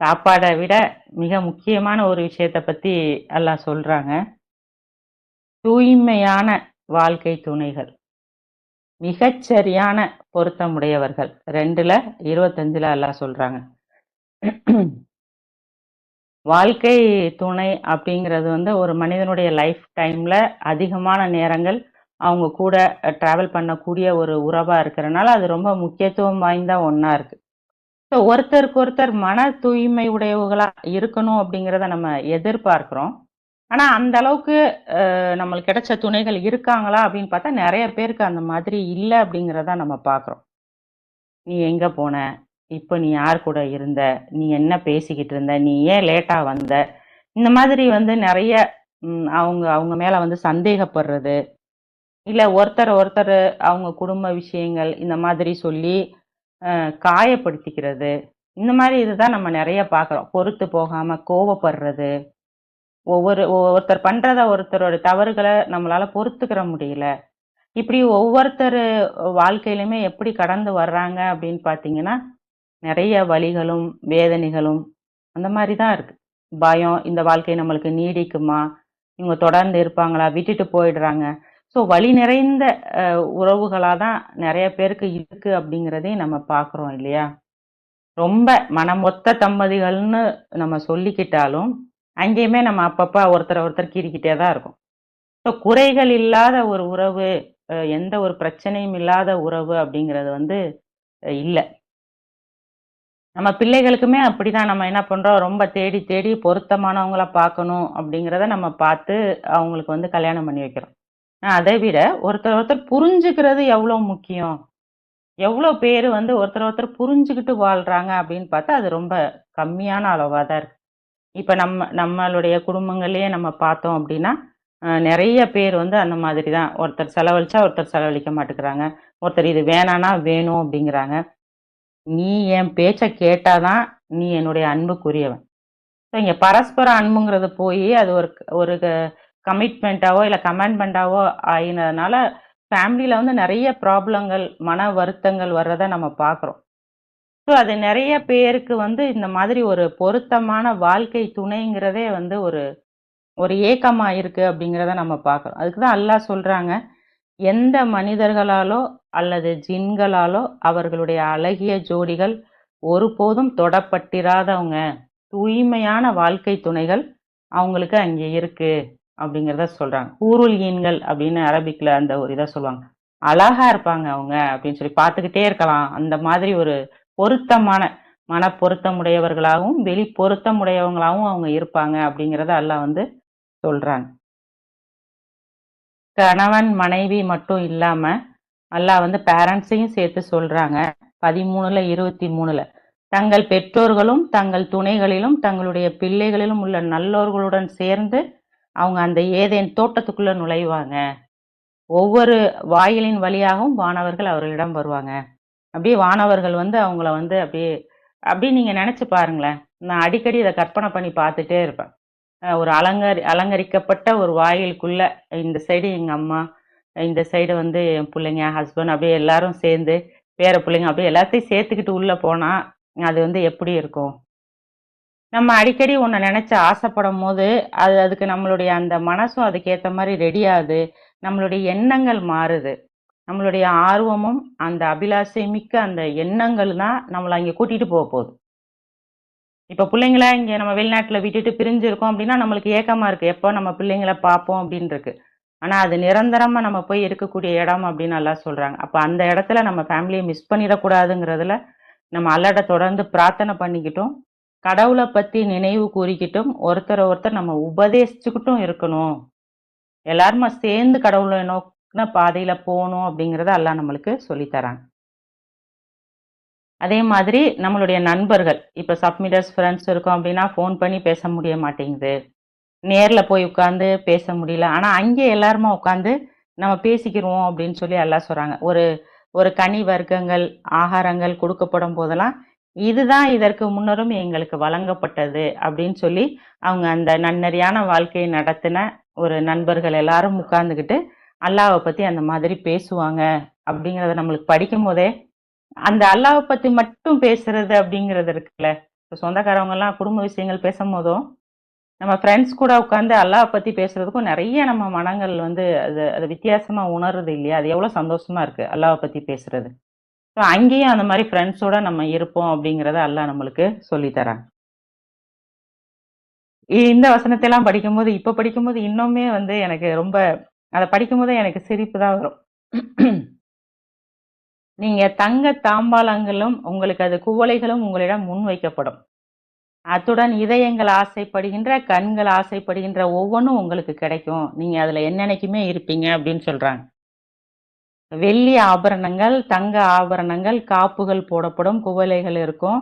சாப்பாடை விட மிக முக்கியமான ஒரு விஷயத்தை பத்தி அல்லாஹ் சொல்றாங்க. தூய்மையான வாழ்க்கை துணைகள், மிகச்சரியான பொருத்தமுடையவர்கள். 2:25 அல்லாஹ் சொல்றாங்க. வாழ்க்கை துணை அப்படிங்கிறது வந்து ஒரு மனிதனுடைய லைஃப் டைம்ல அதிகமான நேரங்கள் அவங்க கூட டிராவல் பண்ணக்கூடிய ஒரு உறவா இருக்கிறனால அது ரொம்ப முக்கியத்துவம் வாய்ந்த ஒண்ணா இருக்கு. ஸோ ஒருத்தருக்கு ஒருத்தர் மன தூய்மை உடையவங்களா இருக்கணும் அப்படிங்கிறத நம்ம எதிர்பார்க்கிறோம். ஆனா அந்த அளவுக்கு நம்மளுக்கு கிடைச்ச துணைகள் இருக்காங்களா அப்படின்னு பார்த்தா நிறைய பேருக்கு அந்த மாதிரி இல்லை அப்படிங்கிறத நம்ம பார்க்குறோம். நீ எங்க போன, இப்போ நீ யார் கூட இருந்த, நீ என்ன பேசிக்கிட்டு இருந்த, நீ ஏன் லேட்டா வந்த, இந்த மாதிரி வந்து நிறைய அவங்க அவங்க மேல வந்து சந்தேகப்படுறது, இல்ல ஒருத்தர் ஒருத்தர் அவங்க குடும்ப விஷயங்கள் இந்த மாதிரி சொல்லி காயப்படுத்திக்கிறது. இந்த மாரி இதுதான் நம்ம நெறைய பார்க்குறோம். பொறுத்து போகாம கோவப்படுறது. ஒருத்தர் பண்றத ஒருத்தரோட தவறுகள நம்மளால பொறுத்துக்கிற முடியல. இப்படி ஒவ்வொருத்தரு வாழ்க்கையிலுமே எப்படி கடந்து வர்றாங்க அப்படின்னு பார்த்தீங்கன்னா, நெறைய வலிகளும், வேதனைகளும் அந்த மாரி தான் இருக்கு. பயம், இந்த வாழ்க்கை நம்மளுக்கு நீடிக்குமா? இவங்க தொடர்ந்து இருப்பாங்களா? விட்டுட்டு போயிடுறாங்க. ஸோ வலி நிறைந்த உறவுகளா தான் நெறைய பேருக்கு இருக்கு அப்படிங்கிறதையும் நம்ம பார்க்குறோம் இல்லையா? ரொம்ப மனமொத்த தம்பதிகள்னு நம்ம சொல்லிக்கிட்டாலும், அங்கேயுமே நம்ம அப்பப்ப ஒருத்தர ஒருத்தர் கீறிக்கிட்டே தான் இருக்கோம். ஸோ குறைகள் இல்லாத ஒரு உறவு, எந்த ஒரு பிரச்சனையும் இல்லாத உறவு அப்படிங்கிறது வந்து இல்ல. நம்ம பிள்ளைகளுக்குமே அப்படிதான் நம்ம என்ன பண்றோம், ரொம்ப தேடி தேடி பொருத்தமானவங்கள பார்க்கணும் அப்படிங்கிறத நம்ம பார்த்து, அவங்களுக்கு வந்து கல்யாணம் பண்ணி வைக்கிறோம். அதை விட ஒருத்தர் ஒருத்தர் புரிஞ்சுக்கிறது எவ்வளோ முக்கியம்? எவ்வளோ பேரு வந்து ஒருத்தர் ஒருத்தர் புரிஞ்சுகிட்டு வாழ்றாங்க அப்படின்னு பார்த்தா, அது ரொம்ப கம்மியான அளவா தான் இருக்கு. இப்ப நம்மளுடைய குடும்பங்கள்லயே நம்ம பார்த்தோம் அப்படின்னா, நெறைய பேர் வந்து அந்த மாதிரி தான். ஒருத்தர் செலவழிச்சா ஒருத்தர் செலவழிக்க மாட்டேங்கிறாங்க. ஒருத்தர் இது வேணான்னா வேணும் அப்படிங்கிறாங்க. "நீ என் பேச்ச கேட்டா தான் நீ என்னுடைய அன்புக்குரியவன்." ஸோ இங்க பரஸ்பர அன்புங்கிறது போயி, அது ஒரு ஒரு கமிட்மெண்ட்டாவோ, இல்ல கமெண்ட்மெண்ட்டாவோ ஆயினதுனால, ஃபேமிலில வந்து நெறைய ப்ராப்ளங்கள், மன வருத்தங்கள் வர்றத நம்ம பார்க்குறோம். ஸோ அது நெறைய பேருக்கு வந்து இந்த மாதிரி ஒரு பொருத்தமான வாழ்க்கை துணைங்கிறதே வந்து ஒரு ஒரு ஏக்கமா இருக்கு அப்படிங்கிறத நம்ம பார்க்குறோம். அதுக்கு தான் அல்லாஹ் சொல்றாங்க, எந்த மனிதர்களாலோ அல்லது ஜின்களாலோ அவர்களுடைய அழகிய ஜோடிகள் ஒருபோதும் தொடப்பட்டிராதவங்க, தூய்மையான வாழ்க்கை துணைகள் அவங்களுக்கு அங்கே இருக்கு அப்படிங்கிறத சொல்றாங்க. ஹூருல் ஈன்கள் அப்படின்னு அரபிக்ல அந்த ஒரு இத சொல்லுவாங்க. அழகா இருப்பாங்க அவங்க அப்படின்னு சொல்லி பார்த்துக்கிட்டே இருக்கலாம். அந்த மாதிரி ஒரு பொருத்தமான மனப்பொருத்தமுடையவர்களாகவும், வெளி பொருத்தமுடையவங்களாகவும் அவங்க இருப்பாங்க அப்படிங்கிறத அல்லாஹ் வந்து சொல்றாங்க. கணவன், மனைவி மட்டும் இல்லாம, அல்லாஹ் வந்து பேரண்ட்ஸையும் சேர்த்து சொல்றாங்க. 13ல 23ல. தங்கள் பெற்றோர்களும், தங்கள் துணைகளிலும், தங்களுடைய பிள்ளைகளிலும் உள்ள நல்லோர்களுடன் சேர்ந்து, அவங்க அந்த ஏதேன் தோட்டத்துக்குள்ள நுழைவாங்க. ஒவ்வொரு வாயிலின் வழியாகவும் வானவர்கள் அவர்களிடம் வருவாங்க. அப்படியே வானவர்கள் வந்து அவங்கள வந்து அப்படியே அப்படியே நீங்க நெனச்சு பாருங்களேன். நான் அடிக்கடி இத கற்பனை பண்ணி பார்த்துட்டே இருப்பேன். ஒரு அலங்கரிக்கப்பட்ட ஒரு வாயிலுக்குள்ள இந்த சைடு எங்க அம்மா, இந்த சைடு வந்து என் புள்ளைங்க, ஹஸ்பண்ட் அப்படியே எல்லாரும் சேர்ந்து, பேர புள்ளைங்க அப்படியே எல்லாத்தையும் சேர்த்துக்கிட்டு உள்ள போனா, அது வந்து எப்படி இருக்கும்? நம்ம அடிக்கடி ஒண்ண நெனச்சு ஆசைப்படும்போது, அதுக்கு நம்மளுடைய அந்த மனசும் அதுக்கேத்த மாரி ரெடி ஆகுது. நம்மளுடைய எண்ணங்கள் மாறுது. நம்மளுடைய ஆர்வமும், அந்த அபிலாஷை மிக்க அந்த எண்ணங்கள் தான் நம்மள அங்க கூட்டிட்டு போது. இப்ப புள்ளைங்கள இங்க நம்ம வெளிநாட்டுல விட்டுட்டு பிரிஞ்சு இருக்கோம் அப்படின்னா, நம்மளுக்கு ஏக்கமா இருக்கு. எப்போ நம்ம பிள்ளைங்கள பார்ப்போம் அப்படின்னு இருக்கு. ஆனா, அது நிரந்தரமா நம்ம போய் இருக்கக்கூடிய இடம் அப்படின்னு அல்லாஹ் சொல்றாங்க. அப்ப அந்த இடத்துல நம்ம ஃபேமிலிய மிஸ் பண்ணிடக்கூடாதுங்கிறதுல, நம்ம அல்லாஹ்ட்ட தொடர்ந்து பிரார்த்தனை பண்ணிக்கிட்டும், கடவுள பத்தி நினைவு கூறிக்கிட்டும், ஒருத்தர ஒருத்தர் நம்ம உபதேசிச்சுக்கிட்டும் இருக்கணும். எல்லாருமா சேர்ந்து கடவுள நோக்குன பாதையில போணும் அப்படிங்கிறத அல்லாஹ் நம்மளுக்கு சொல்லி தராங்க. அதே மாதிரி நம்மளுடைய நண்பர்கள், இப்ப சப்மிட்டர்ஸ் ஃப்ரெண்ட்ஸ் இருக்கோம் அப்படின்னா, ஃபோன் பண்ணி பேச முடிய மாட்டேங்குது. நேர்ல போய் உட்கார்ந்து பேச முடியல. ஆனா, அங்கே எல்லாருமா உட்கார்ந்து நம்ம பேசிக்கிருவோம் அப்படின்னு சொல்லி அல்லாஹ் சொல்றாங்க. ஒரு ஒரு கனி வர்க்கங்கள், ஆகாரங்கள் கொடுக்கப்படும் போதெல்லாம், இதுதான் இதற்கு முன்னரும் எங்களுக்கு வழங்கப்பட்டது அப்படின்னு சொல்லி, அவங்க அந்த நன்னெறியான வாழ்க்கையை நடத்தின ஒரு நண்பர்கள் எல்லாரும் உட்கார்ந்துகிட்டு, அல்லாஹ்வ பத்தி அந்த மாதிரி பேசுவாங்க அப்படிங்கிறத நம்மளுக்கு படிக்கும்போதே, அந்த அல்லாஹ்வ பத்தி மட்டும் பேசுறது அப்படிங்கிறது இருக்குல்ல. இப்ப சொந்தக்காரவங்கலாம் குடும்ப விஷயங்கள் பேசும்போதும், நம்ம ஃப்ரெண்ட்ஸ் கூட உட்கார்ந்து அல்லாஹ் பத்தி பேசுறதுக்கும் நெறைய நம்ம மனங்கள் வந்து அது அது வித்தியாசமா உணருது இல்லையா? அது எவ்வளோ சந்தோஷமா இருக்கு, அல்லாஹ் பத்தி பேசுறது. ஸோ அங்கேயும் அந்த மாரி ஃப்ரெண்ட்ஸோட நம்ம இருப்போம் அப்படிங்கிறத அல்லாஹ் நம்மளுக்கு சொல்லி தரான். இந்த வசனத்தைலாம் படிக்கும்போது, இப்ப படிக்கும்போது இன்னுமே வந்து எனக்கு ரொம்ப அத படிக்கும்போதே எனக்கு சிரிப்பு தான் வரும். நீங்க தங்க தாம்பாளங்களும், உங்களுக்கு அது குவளைகளும் உங்களிடம் முன்வைக்கப்படும். அத்துடன் இதயங்கள் ஆசைப்படுகின்ற, கண்கள் ஆசைப்படுகின்ற ஒவ்வொன்னும் உங்களுக்கு கிடைக்கும். நீங்க அதுல என்னன்னைக்குமே இருப்பீங்க அப்படின்னு சொல்றாங்க. வெள்ளி ஆபரணங்கள், தங்க ஆபரணங்கள், காப்புகள் போடப்படும், குவளைகள் இருக்கும்.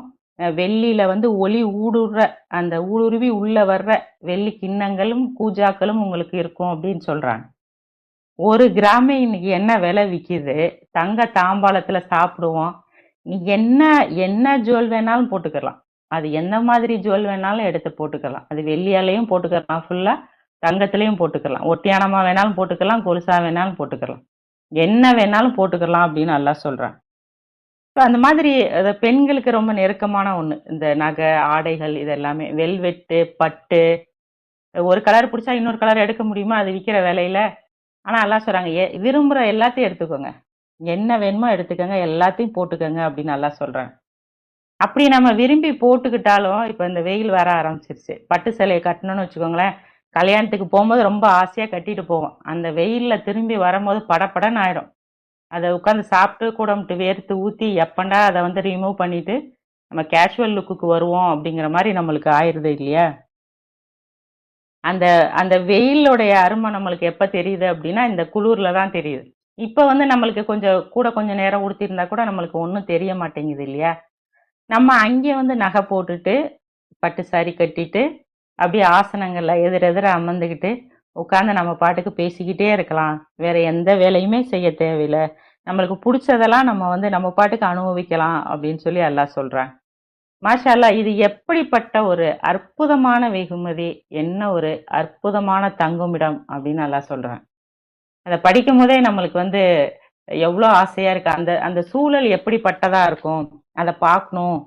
வெள்ளியில வந்து ஒளி ஊடுருவ அந்த ஊடுருவி உள்ள வர்ற வெள்ளி கிண்ணங்களும், கூஜாக்களும் உங்களுக்கு இருக்கும் அப்படின்னு சொல்றாங்க. 1 கிராமே இன்னைக்கு என்ன விலை விக்குது? தங்க தாம்பாளத்துல சாப்பிடுவோம். நீ என்ன என்ன ஜுவல் வேணாலும் போட்டுக்கலாம். அது எந்த மாதிரி ஜுவல் வேணாலும் எடுத்து போட்டுக்கலாம். அது வெள்ளியாலயும் போட்டுக்கலாம் ஃபுல்லா, தங்கத்திலயும் போட்டுக்கலாம். ஒட்டியாணமா வேணாலும் போட்டுக்கலாம், கொலுசா வேணாலும் போட்டுக்கலாம். என்ன வேணாலும் போட்டுக்கலாம் அப்படின்னு அல்லாஹ் சொல்றான். இப்ப அந்த மாதிரி பெண்களுக்கு ரொம்ப நெருக்கமான ஒண்ணு. இந்த நகை, ஆடைகள் இது எல்லாமே. வெல்வெட்டு, பட்டு ஒரு கலர் புடிச்சா இன்னொரு கலர் எடுக்க முடியுமா? அது விக்கிற விலையில? ஆனா அல்லாஹ் சொல்றாங்க, விரும்புற எல்லாத்தையும் எடுத்துக்கோங்க. என்ன வேணுமோ எடுத்துக்கங்க, எல்லாத்தையும் போட்டுக்கங்க அப்படின்னு அல்லாஹ் சொல்றான். அப்படி நம்ம விரும்பி போட்டுக்கிட்டாலும், இப்ப இந்த வெயில் வர ஆரம்பிச்சிருச்சு. பட்டு சேலைய கட்டணும்னு வச்சுக்கோங்களேன், கல்யாணத்துக்கு போம்போது ரொம்ப ஆசையா கட்டிட்டு போவோம். அந்த வெயில்ல திரும்பி வரும்போது படபடன்னு ஆயிடும். அத உட்கார்ந்து சாப்பிட்டு கூடம்ட்டு வேர்த்து ஊத்தி, எப்பன்டா அத வந்து ரிமூவ் பண்ணிட்டு, நம்ம கேஷுவல் லுக்குக்கு வருவோம் அப்படிங்கிற மாரி நம்மளுக்கு ஆயிருது இல்லையா? அந்த அந்த வெயிலுடைய அரும நம்மளுக்கு எப்ப தெரியுது அப்படின்னா, இந்த குளுர்ல தான் தெரியுது. இப்ப வந்து நம்மளுக்கு கொஞ்சம் நேரம் உடுத்தியிருந்தா கூட நம்மளுக்கு ஒண்ணும் தெரிய மாட்டேங்குது இல்லையா? நம்ம அங்கே வந்து நகை போட்டுட்டு, பட்டு சாரி கட்டிட்டு, அப்படியே ஆசனங்கள்ல எதிர் எதிர அமர்ந்துகிட்டு, உட்கார்ந்து நம்ம பாட்டுக்கு பேசிக்கிட்டே இருக்கலாம். வேற எந்த வேலையுமே செய்ய தேவையில்ல. நம்மளுக்கு புடிச்சதெல்லாம் நம்ம வந்து நம்ம பாட்டுக்கு அனுபவிக்கலாம் அப்படின்னு சொல்லி அல்லாஹ் சொல்றான். மாஷா அல்லாஹ் இது எப்படிப்பட்ட ஒரு அற்புதமான வெகுமதி, என்ன ஒரு அற்புதமான தங்குமிடம் அப்படின்னு அல்லாஹ் சொல்றான். அத படிக்கும்போதே நம்மளுக்கு வந்து எவ்வளோ ஆசையா இருக்கு. அந்த அந்த சூழல் எப்படிப்பட்டதா இருக்கும்? அத பார்க்கணும்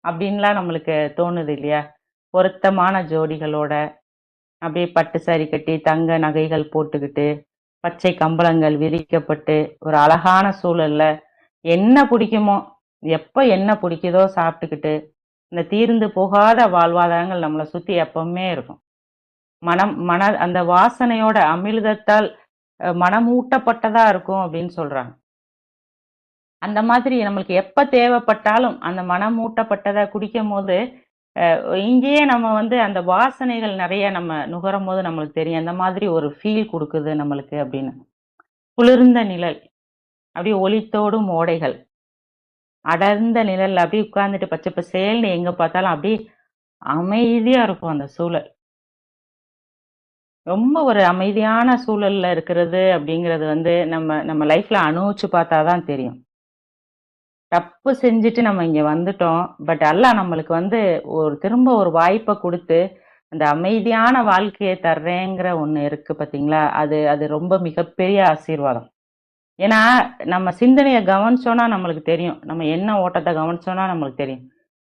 அப்படின்லாம் நம்மளுக்கு தோணுது இல்லையா? பொருத்தமான ஜோடிகளோட, அப்படியே பட்டு சாரி கட்டி, தங்க நகைகள் போட்டுக்கிட்டு, பச்சை கம்பளங்கள் விரிக்கப்பட்டு, ஒரு அழகான சூழல்ல என்ன பிடிக்குமோ, எப்ப என்ன பிடிக்குதோ சாப்பிட்டுக்கிட்டு, இந்த தீர்ந்து போகாத வாழ்வாதாரங்கள் நம்மள சுத்தி எப்பவுமே இருக்கும். அந்த வாசனையோட அமிழ்தத்தால் மனமூட்டப்பட்டதா இருக்கும் அப்படின்னு சொல்றாங்க. அந்த மாதிரி நம்மளுக்கு எப்ப தேவைப்பட்டாலும் அந்த மனமூட்டப்பட்டத குடிக்கும்போது, இங்கேயே நம்ம வந்து அந்த வாசனைகள் நெறைய நம்ம நுகரும்போது நம்மளுக்கு தெரியும். அந்த மாதிரி ஒரு ஃபீல் குடுக்குது நம்மளுக்கு அப்படின்னு. குளிர்ந்த நிழல், அப்படியே ஒளித்தோடும் ஓடைகள், அடர்ந்த நிழல்ல அப்படியே உட்கார்ந்துட்டு பச்சை பசேல்னு எங்க பார்த்தாலும் அப்படியே அமைதியா இருக்கும் அந்த சூழல். ரொம்ப ஒரு அமைதியான சூழல்ல இருக்கிறது அப்படிங்கிறது வந்து நம்ம நம்ம லைஃப்ல அனுபவிச்சு பார்த்தா தான் தெரியும். தப்பு செஞ்சுட்டு நம்ம இங்க வந்துட்டோம். பட் அல்லாஹ் நம்மளுக்கு வந்து திரும்ப ஒரு வாய்ப்ப குடுத்து, அந்த அமைதியான வாழ்க்கைய தர்றேங்கிற ஒண்ணு இருக்கு பார்த்தீங்களா? அது அது ரொம்ப மிகப்பெரிய ஆசீர்வாதம். ஏன்னா, நம்ம சிந்தனைய கவனிச்சோம்னா நம்மளுக்கு தெரியும். நம்ம எண்ண ஓட்டத்த கவனிச்சோம்னா நம்மளுக்கு தெரியும்.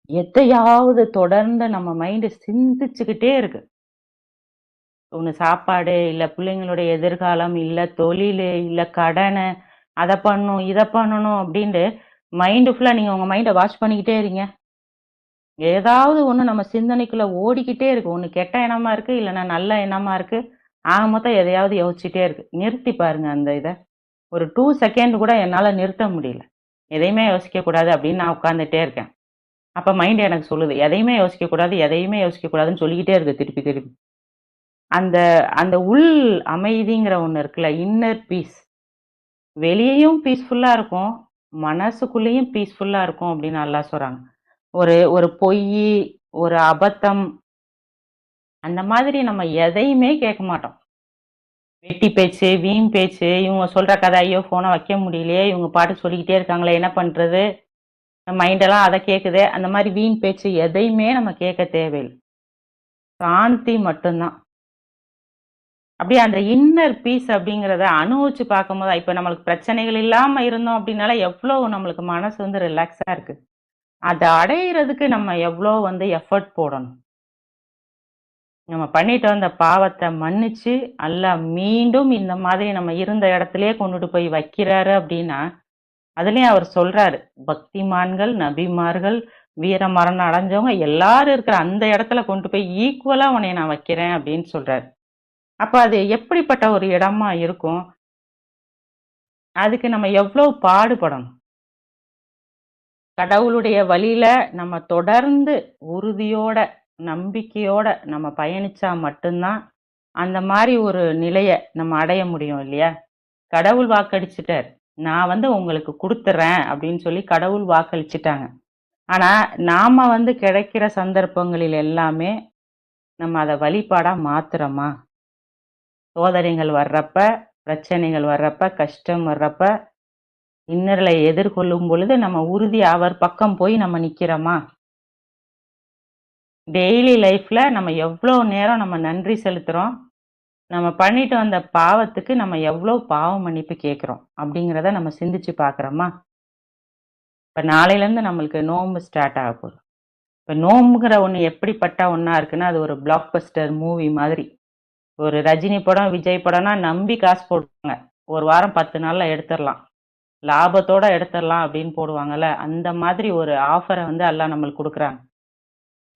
எதையாவது தொடர்ந்து நம்ம மைண்ட் சிந்திச்சுக்கிட்டே இருக்கு. ஒண்ணு சாப்பாடு, இல்ல பிள்ளைங்களுடைய எதிர்காலம், இல்ல தொழிலு, இல்ல கடனு, அத பண்ணணும், இத பண்ணணும் அப்டின்ட்டு மைண்ட் ஃபுல்லா நீங்க உங்க மைண்ட வாஷ் பண்ணிக்கிட்டே இருங்க. ஏதாவது ஒண்ணு நம்ம சிந்தனைக்குள்ள ஓடிக்கிட்டே இருக்கு. ஒண்ணு கெட்ட எண்ணமா இருக்கு, இல்லன்னா நல்ல எண்ணமா இருக்கு. ஆக மொத்தம் எதையாவது யோசிச்சுட்டே இருக்கு. நிறுத்தி பாருங்க அந்த இத. ஒரு 2 செகண்ட் கூட என்னால நிறுத்த முடியல. எதையுமே யோசிக்கக் கூடாது அப்படின்னு நான் உட்கார்ந்துட்டே இருக்கேன். அப்ப மைண்ட் எனக்கு சொல்லுது. எதையுமே யோசிக்கக் கூடாது, எதையுமே யோசிக்கக் கூடாதுன்னு சொல்லிக்கிட்டே இருக்கு திருப்பி திருப்பி. அந்த அந்த உள் அமைதிங்கிற ஒண்ணு இருக்குல்ல, இன்னர் பீஸ். வெளியயும் பீஸ்ஃபுல்லா இருக்கும். மனசுக்குள்ளேயும் பீஸ்ஃபுல்லா இருக்கும் அப்படின்னு அல்லாஹ் சொல்றாங்க. ஒரு ஒரு பொய்யி, ஒரு அபத்தம், அந்த மாதிரி நம்ம எதையுமே கேட்க மாட்டோம். வெட்டி பேச்சு, வீண் பேச்சு, இவங்க சொல்ற கதை, ஐயோ ஃபோன வைக்க முடியலையே, இவங்க பாட்டுக்கு சொல்லிக்கிட்டே இருக்காங்களே என்ன பண்றது? மைண்ட் எல்லாம் அத கேக்குதே. அந்த மாரி வீண் பேச்சு எதையுமே நம்ம கேட்க தேவையில்ல. சாந்தி மட்டும் தான். அப்படியே அந்த இன்னர் பீஸ் அப்படிங்கிறத அனுபவிச்சு பார்க்கும்போது, இப்ப நம்மளுக்கு பிரச்சனைகள் இல்லாம இருந்தோம் அப்படின்னாலே, எவ்வளவு நம்மளுக்கு மனசு வந்து ரிலாக்ஸா இருக்கு. அத அடையறதுக்கு நம்ம எவ்வளோ வந்து எஃபர்ட் போடணும். நம்ம பண்ணிட்டு வந்த பாவத்த மன்னிச்சு, அல்லாஹ் மீண்டும் இந்த மாதிரி நம்ம இருந்த இடத்திலேயே கொண்டுட்டு போய் வைக்கிறாரு அப்படின்னா, அதுலயும் அவர் சொல்றாரு, பக்திமான்கள், நபிமார்கள், வீர மரணம் அடைஞ்சவங்க எல்லாரும் இருக்கிற அந்த இடத்துல கொண்டு போய் ஈக்குவலா உன்னைய நான் வைக்கிறேன் அப்படின்னு சொல்றாரு. அப்ப அது எப்படிப்பட்ட ஒரு இடமா இருக்கும்? அதுக்கு நம்ம எவ்வளவு பாடுபடணும்? கடவுளுடைய வழியில நம்ம தொடர்ந்து உறுதியோட, நம்பிக்கையோட நம்ம பயணிச்சா மட்டும்தான், அந்த மாரி ஒரு நிலைய நம்ம அடைய முடியும் இல்லையா? கடவுள் வாக்களிச்சுட்டார். நான் வந்து உங்களுக்கு குடுத்துர்றேன் அப்படின்னு சொல்லி கடவுள் வாக்களிச்சுட்டாங்க. ஆனா, நாம வந்து கிடைக்கிற சந்தர்ப்பங்களில் எல்லாமே நம்ம அத வழிபாடா மாத்துறோமா? சோதனைகள் வர்றப்ப பிரச்சனைகள் வர்றப்ப, கஷ்டம் வர்றப்ப, இன்னல்களை எதிர்கொள்ளும் பொழுது நம்ம உறுதியா அவர் பக்கம் போய் நம்ம நிக்கிறோமா? டெய்லி லைஃப்ல நம்ம எவ்ளோ நேரம் நம்ம நன்றி செலுத்துறோம்? நம்ம பண்ணிட்டு வந்த பாவத்துக்கு நம்ம எவ்ளோ பாவ மன்னிப்பு கேட்கிறோம்? அப்படிங்கிறத நம்ம சிந்திச்சு பார்க்குறோமா? இப்ப நாளையிலேருந்து நம்மளுக்கு நோன்பு ஸ்டார்ட் ஆகப்போகுது. இப்ப நோம்புங்கிற ஒண்ணு எப்படிப்பட்ட ஒண்ணா இருக்குன்னா, அது ஒரு பிளாக் பஸ்டர் மூவி மாதிரி. ஒரு ரஜினி படம், விஜய் படம்னா நம்பி காசு போடுவாங்க. ஒரு வாரம் 10 நாள்ல எடுத்துறலாம். லாபத்தோட எடுத்துறலாம் அப்படின்னு போடுவாங்கல்ல, அந்த மாதிரி ஒரு ஆஃபர வந்து அல்லாஹ் நம்மளுக்கு குடுக்குறாங்க.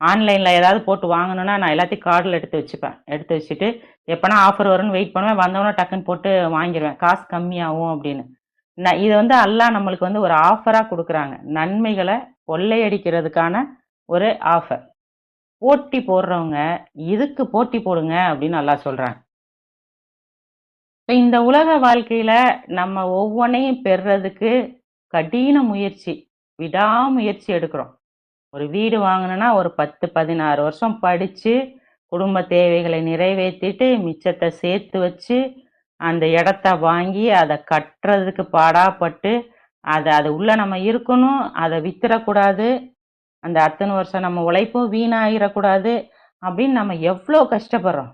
ஆன்லைன்ல ஏதாவது போட்டு வாங்கணும்னா, நான் எல்லாத்தையும் கார்ட்ல எடுத்து வச்சுப்பேன். எடுத்து வச்சுட்டு, எப்பனா ஆஃபர் வரும்னு வெயிட் பண்ணுவேன். வந்தவுடனே டக்குன்னு போட்டு வாங்கிருவேன். காசு கம்மியாகும் அப்படின்னு. இது வந்து அல்லாஹ் நம்மளுக்கு வந்து ஒரு ஆஃபரா குடுக்குறாங்க. நன்மைகள கொள்ளையடிக்கிறதுக்கான ஒரு ஆஃபர். போட்டி போடுறவங்க, இதுக்கு போட்டி போடுங்க அப்படின்னு அல்லாஹ் சொல்றாங்க. இப்ப இந்த உலக வாழ்க்கையில நம்ம ஒவ்வொன்னையும் பெறுறதுக்கு கடின முயற்சி, விடாமுயற்சி எடுக்கிறோம். ஒரு வீடு வாங்கணும்னா ஒரு 10, 16 வருஷம் படிச்சு, குடும்ப தேவைகளை நிறைவேத்திட்டு, மிச்சத்த சேர்த்து வச்சு, அந்த இடத்த வாங்கி, அத கட்டுறதுக்கு பாடாப்பட்டு, அது உள்ள நம்ம இருக்கணும், அத வித்துறக்கூடாது, அந்த அத்தன வருஷம் நம்ம உழைப்பும் வீணாயிறக்கூடாது, அப்படின்னு நம்ம எவ்ளோ கஷ்டப்படுறோம்.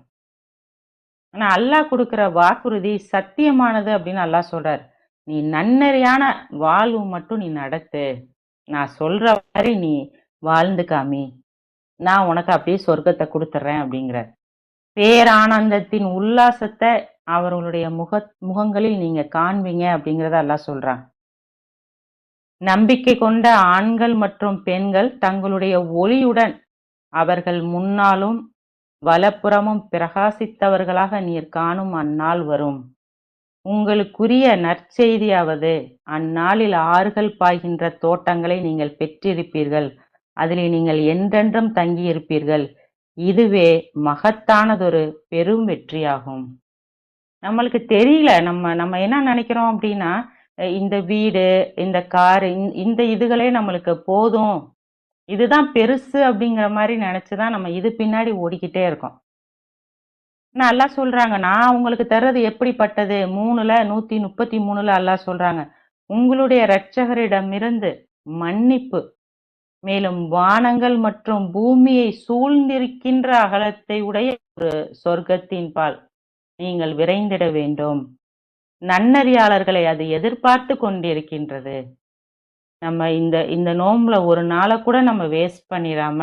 ஆனா அல்லாஹ் குடுக்குற வாக்குறுதி சத்தியமானது அப்படின்னு அல்லாஹ் சொல்றாரு. "நீ நன்னெறியான வாழ்வு மட்டும் நீ நடத்து. நான் சொல்ற மாரி நீ வாழ்ந்து காமி. நான் உனக்கு அப்படியே சொர்க்கத்த குடுத்துர்றேன்" அப்படிங்கிறார். பேரானந்தத்தின் உல்லாசத்த அவர்களுடைய முகங்களில் நீங்க காண்பீங்க அப்படிங்கிறத அல்லாஹ் சொல்றான். நம்பிக்கை கொண்ட ஆண்கள் மற்றும் பெண்கள் தங்களுடைய ஒளியுடன் அவர்கள் முன்னாலும் வலப்புறமும் பிரகாசித்தவர்களாக நீர் காணும் அந்நாள் வரும். உங்களுக்குரிய நற்செய்தியாவது அந்நாளில் ஆறுகள் பாய்கின்ற தோட்டங்களை நீங்கள் பெற்றிருப்பீர்கள். அதிலே நீங்கள் என்றென்றும் தங்கியிருப்பீர்கள். இதுவே மகத்தானதொரு பெரும் வெற்றியாகும். நம்மளுக்கு தெரியல. நம்ம நம்ம என்ன நினைக்கிறோம் அப்படின்னா, இந்த வீடு, இந்த காரு, இந்த இதுகளே நம்மளுக்கு போதும். இதுதான் பெருசு அப்படிங்கிற மாரி நெனச்சு தான் நம்ம இது பின்னாடி ஓடிக்கிட்டே இருக்கோம். ஆனா அல்லாஹ் சொல்றாங்க, நான் உங்களுக்கு தர்றது எப்படிப்பட்டது? 133ல அல்லாஹ் சொல்றாங்க, உங்களுடைய இரட்சகரிடமிருந்து மன்னிப்பு, மேலும் வானங்கள் மற்றும் பூமியை சூழ்ந்திருக்கின்ற அகலத்தை உடைய ஒரு சொர்க்கத்தின்பால் நீங்கள் விரைந்திட வேண்டும். நன்னறியாளர்களை அது எதிர்பார்த்து கொண்டிருக்கின்றது. நம்ம இந்த இந்த நோன்புல ஒரு நாள கூட நம்ம வேஸ்ட் பண்ணிராம,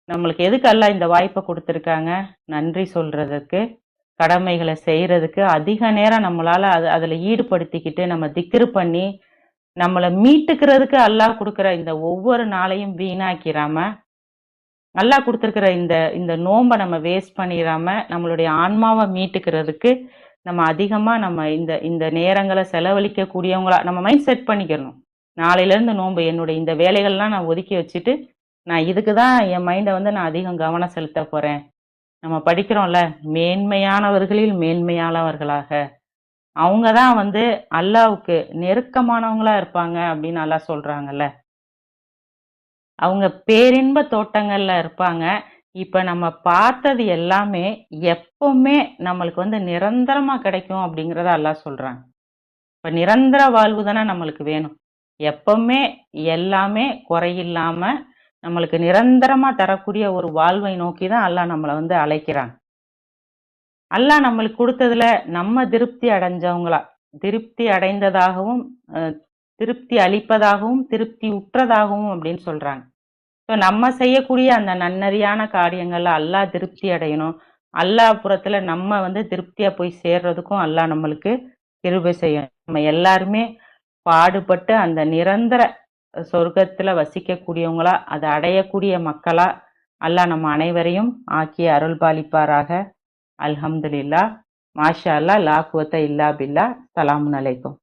நம்மளுக்கு எதுக்கு அல்லாஹ் இந்த வாய்ப்ப குடுத்திருக்காங்க? நன்றி சொல்றதுக்கு, கடமைகள செய்றதுக்கு, அதிக நேரம் நம்மளால அதுல ஈடுபடுத்திக்கிட்டு, நம்ம திக்ர் பண்ணி, நம்மள மீட்டுக்கிறதுக்கு அல்லாஹ் குடுக்குற இந்த ஒவ்வொரு நாளையும் வீணாக்கிராம, அல்லாஹ் குடுத்திருக்கிற இந்த இந்த நோன்ப நம்ம வேஸ்ட் பண்ணிராம, நம்மளுடைய ஆன்மாவ மீட்டுக்கிறதுக்கு, நம்ம அதிகமா நம்ம இந்த இந்த நேரங்கள செலவழிக்க கூடியவங்களா நம்ம மைண்ட் செட் பண்ணிக்கிறணும். நாளையிலேருந்து நோன்பு என்னுடைய இந்த வேலைகள்லாம் நான் ஒதுக்கி வச்சுட்டு, நான் இதுக்கு தான் என் மைண்ட வந்து நான் அதிகம் கவனம் செலுத்தப் போறேன். நம்ம படிக்கிறோம்ல, மேன்மையானவர்களில் மேன்மையானவர்களாக. அவங்க தான் வந்து அல்லாஹ்வுக்கு நெருக்கமானவங்களா இருப்பாங்க அப்படின்னு அல்லாஹ் சொல்றாங்கல்ல. அவங்க பேரின்ப தோட்டங்கள்ல இருப்பாங்க. இப்ப நம்ம பார்த்தது எல்லாமே எப்பவுமே நம்மளுக்கு வந்து நிரந்தரமா கிடைக்கும் அப்படிங்கிறத அல்லாஹ் சொல்றாங்க. இப்ப நிரந்தர வாழ்வு தானே நம்மளுக்கு வேணும். எப்பவுமே எல்லாமே குறையில்லாம நம்மளுக்கு நிரந்தரமா தரக்கூடிய ஒரு வாழ்வை நோக்கி தான் அல்லாஹ் நம்மள வந்து அழைக்கிறான். அல்லாஹ் நம்மளுக்கு குடுத்ததுல நம்ம திருப்தி அடைஞ்சவங்களா, திருப்தி அடைந்ததாகவும், திருப்தி அளிப்பதாகவும், திருப்தி உற்றதாகவும் அப்படின்னு சொல்றாங்க. நம்ம செய்யக்கூடிய அந்த நன்னறியான காரியங்கள்ல அல்லாஹ் திருப்தி அடையணும். அல்லாஹ் புறத்துல நம்ம வந்து திருப்தியா போய் சேர்றதுக்கும் அல்லாஹ் நம்மளுக்கு கிருபை செய்யணும். நம்ம எல்லாருமே பாடுபட்டு அந்த நிரந்தர சொர்க்கத்துல வசிக்கக்கூடியவங்களா, அதை அடையக்கூடிய மக்களா அல்லாஹ் நம்ம அனைவரையும் ஆக்கி அருள்பாலிப்பாராக. அல்ஹம்துலில்லாஹ். மாஷா அல்லாஹ். லா குவத்த இல்லா பில்லா. ஸலாமுன் அலைக்கும்.